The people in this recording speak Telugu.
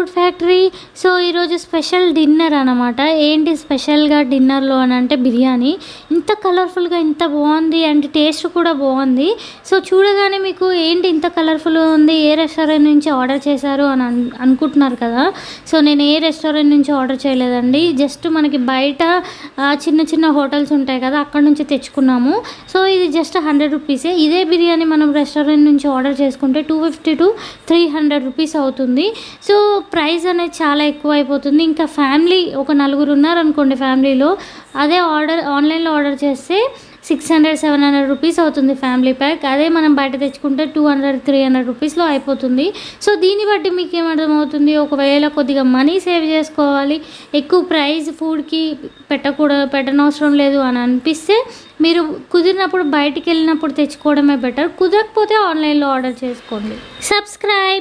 Food factory. సో ఈరోజు స్పెషల్ డిన్నర్ అనమాట. ఏంటి స్పెషల్గా డిన్నర్లో అని అంటే బిర్యానీ. ఇంత కలర్ఫుల్గా ఇంత బాగుంది అండ్ టేస్ట్ కూడా బాగుంది. సో చూడగానే మీకు ఏంటి ఇంత కలర్ఫుల్గా ఉంది, ఏ రెస్టారెంట్ నుంచి ఆర్డర్ చేశారు అని అనుకుంటున్నారు కదా. సో నేను ఏ రెస్టారెంట్ నుంచి ఆర్డర్ చేయలేదండి. జస్ట్ మనకి బయట చిన్న చిన్న హోటల్స్ ఉంటాయి కదా, అక్కడ నుంచి తెచ్చుకున్నాము. సో ఇది జస్ట్ 100 రూపీసే. ఇదే బిర్యానీ మనం రెస్టారెంట్ నుంచి ఆర్డర్ చేసుకుంటే 250 to 300 రూపీస్ అవుతుంది. సో ప్రైస్ అనేది చాలా ఎక్కువ అయిపోతుంది. ఇంకా ఫ్యామిలీ ఒక నలుగురు ఉన్నారనుకోండి ఫ్యామిలీలో, అదే ఆన్లైన్లో ఆర్డర్ చేస్తే 600-700 రూపీస్ అవుతుంది ఫ్యామిలీ ప్యాక్. అదే మనం బయట తెచ్చుకుంటే 200-300 రూపీస్లో అయిపోతుంది. సో దీన్ని బట్టి మీకు ఏమర్థమవుతుంది, ఒకవేళ కొద్దిగా మనీ సేవ్ చేసుకోవాలి, ఎక్కువ ప్రైస్ ఫుడ్కి పెట్టనవసరం లేదు అని అనిపిస్తే మీరు కుదిరినప్పుడు బయటికి వెళ్ళినప్పుడు తెచ్చుకోవడమే బెటర్. కుదరకపోతే ఆన్లైన్లో ఆర్డర్ చేసుకోండి. సబ్స్క్రైబ్.